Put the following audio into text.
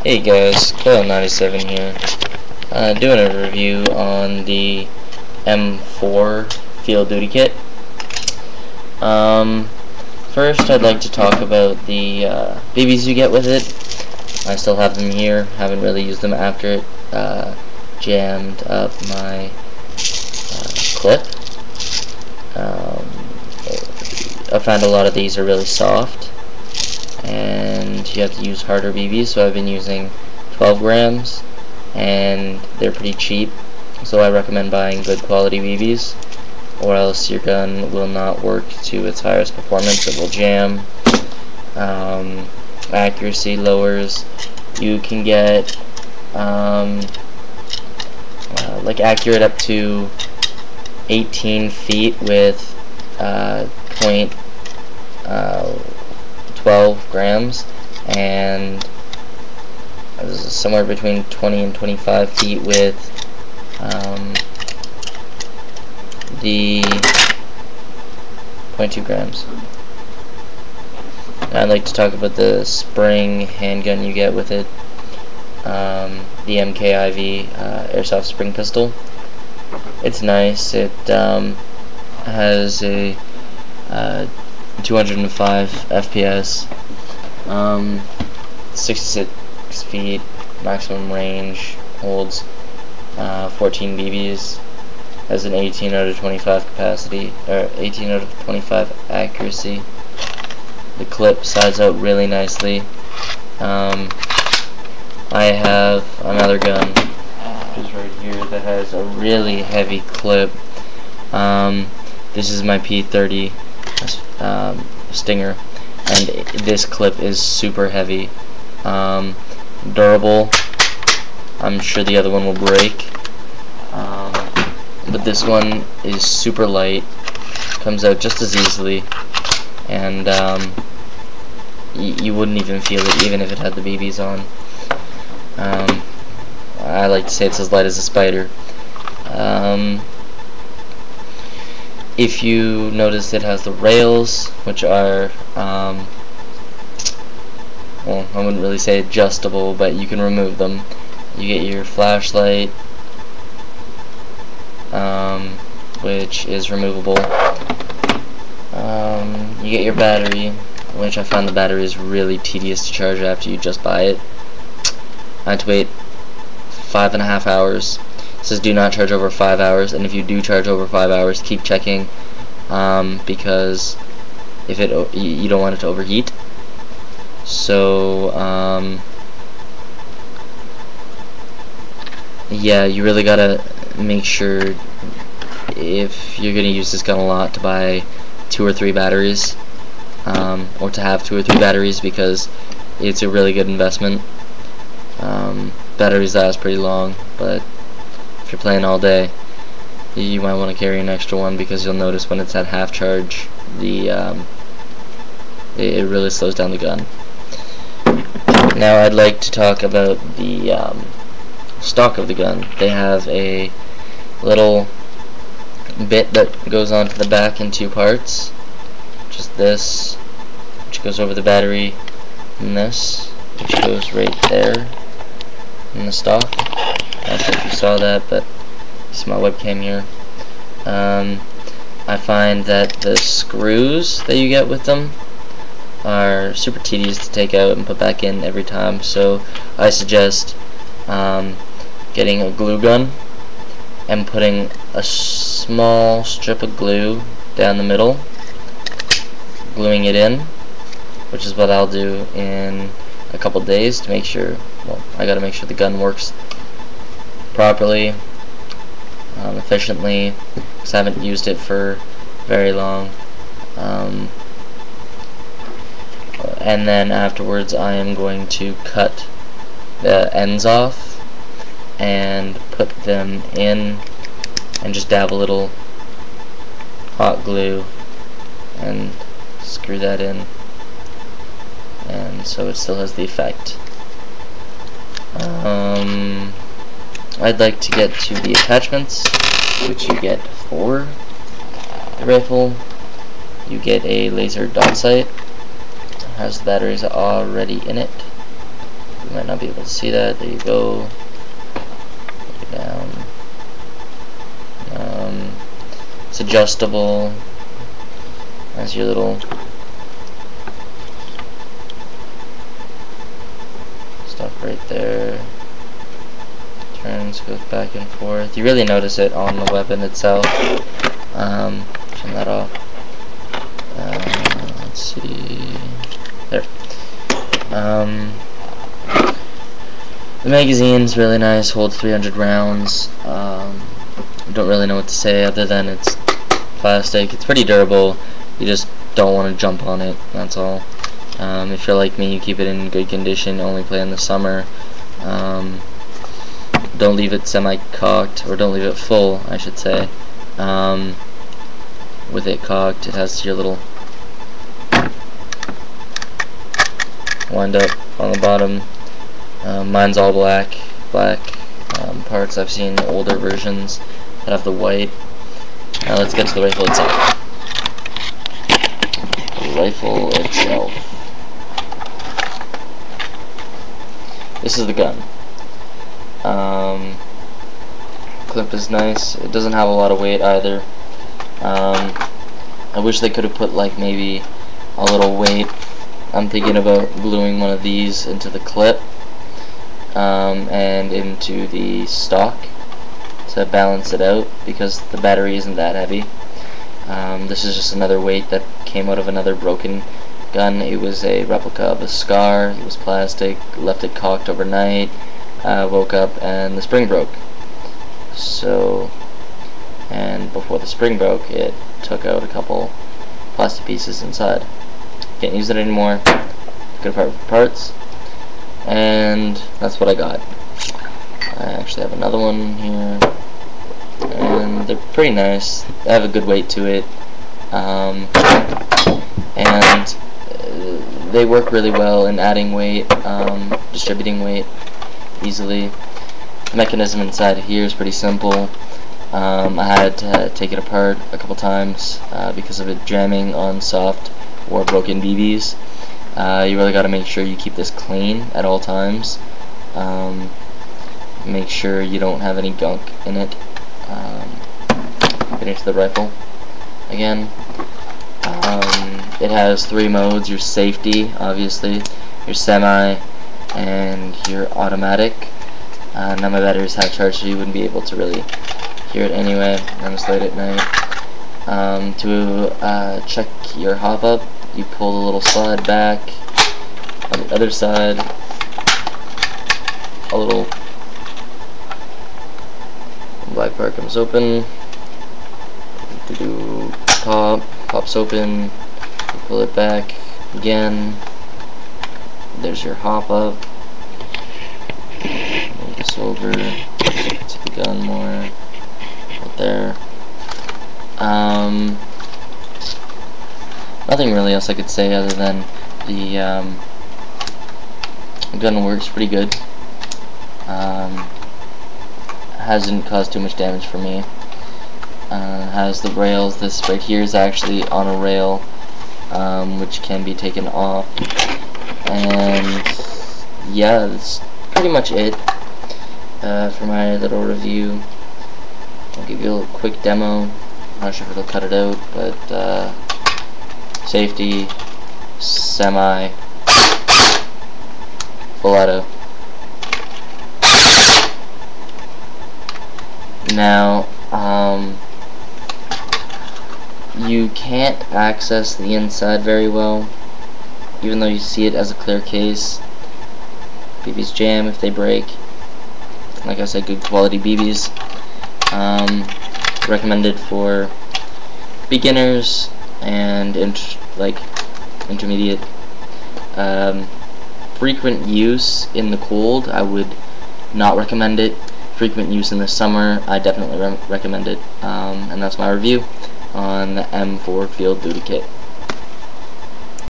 Hey guys, Coil97 here, doing a review on the M4 Field Duty Kit. First I'd like to talk about the BBs you get with it. I still have them here, haven't really used them after it jammed up my clip. I found a lot of these are really soft, and you have to use harder BBs, so I've been using 12 grams, and they're pretty cheap, so I recommend buying good quality BBs, or else your gun will not work to its highest performance. It will jam, accuracy lowers. You can get like accurate up to 18 feet with 12 grams, and somewhere between 20 and 25 feet with the 0.2 grams. And I'd like to talk about the spring handgun you get with it, the MKIV airsoft spring pistol. It's nice. It has a 205 FPS, 66 feet maximum range, holds 14 BBs, has an 18 out of 25 capacity, or 18 out of 25 accuracy. The clip sides out really nicely. I have another gun, which is right here, that has a really heavy clip. This is my P30 Stinger, and this clip is super heavy, durable. I'm sure the other one will break, but this one is super light, comes out just as easily, and you wouldn't even feel it even if it had the BBs on. I like to say it's as light as a spider. If you notice, it has the rails, which are, well, I wouldn't really say adjustable, but you can remove them. You get your flashlight, which is removable. You get your battery, which I found the battery is really tedious to charge after you just buy it. I had to wait 5.5 hours. It says do not charge over 5 hours, and if you do charge over 5 hours, keep checking, because if you don't want it to overheat. So yeah, you really gotta make sure, if you're gonna use this gun a lot, to buy 2 or 3 batteries, or to have 2 or 3 batteries, because it's a really good investment. Batteries last pretty long, but if you're playing all day, you might want to carry an extra one, because you'll notice when it's at half charge, it really slows down the gun. Now I'd like to talk about the stock of the gun. They have a little bit that goes onto the back in 2 parts, just this, which goes over the battery, and this, which goes right there in the stock. I don't know if you saw that, but this is my webcam here. I find that the screws that you get with them are super tedious to take out and put back in every time, so I suggest getting a glue gun and putting a small strip of glue down the middle, gluing it in, which is what I'll do in a couple days to make sure, well, I gotta make sure the gun works properly, efficiently, because I haven't used it for very long. And then afterwards I am going to cut the ends off and put them in, and just dab a little hot glue and screw that in, and so it still has the effect. I'd like to get to the attachments, which you get for the rifle. You get a laser dot sight. It has the batteries already in it. You might not be able to see that. There you go. Down. It's adjustable. As your little stuff right there. Turns, goes back and forth. You really notice it on the weapon itself. Turn that off. Let's see. There. The magazine's really nice. Holds 300 rounds. Don't really know what to say other than it's plastic. It's pretty durable. You just don't want to jump on it. That's all. If you're like me, you keep it in good condition. Only play in the summer. Don't leave it semi-cocked, or don't leave it full, I should say. With it cocked, it has your little wind up on the bottom. Mine's all black parts. I've seen older versions that have the white. Now let's get to the rifle itself. The rifle itself. This is the gun. Clip is nice. It doesn't have a lot of weight either. I wish they could have put like maybe a little weight. I'm thinking about gluing one of these into the clip and into the stock to balance it out, because the battery isn't that heavy. This is just another weight that came out of another broken gun. It was a replica of a Scar. It was plastic. Left it cocked overnight. Woke up and the spring broke. So, and before the spring broke, it took out a couple plastic pieces inside. Can't use it anymore. Took it apart for parts, and that's what I got. I actually have another one here, and they're pretty nice. They have a good weight to it, and they work really well in adding weight, distributing weight easily. The mechanism inside here is pretty simple. I had to take it apart a couple times because of it jamming on soft or broken BBs. You really got to make sure you keep this clean at all times. Make sure you don't have any gunk in it. Get into the rifle again. It has 3 modes: your safety, obviously, your semi, and your automatic. Now my battery's half charged, so you wouldn't be able to really hear it anyway. I'm just late at night. To check your hop up, you pull the little slide back. On the other side, a little black part comes open. Pops open. You pull it back again. There's your hop up. Move this over to the gun more. Right there. Nothing really else I could say other than the gun works pretty good. Hasn't caused too much damage for me. Has the rails. This right here is actually on a rail, which can be taken off. And yeah, that's pretty much it for my little review. I'll give you a little quick demo. I'm not sure if it'll cut it out, but safety, semi, full auto. Now, you can't access the inside very well, even though you see it as a clear case. BBs jam if they break. Like I said, good quality BBs. Recommended for beginners and intermediate. Frequent use in the cold, I would not recommend it. Frequent use in the summer, I definitely recommend it. And that's my review on the M4 Field Duty Kit.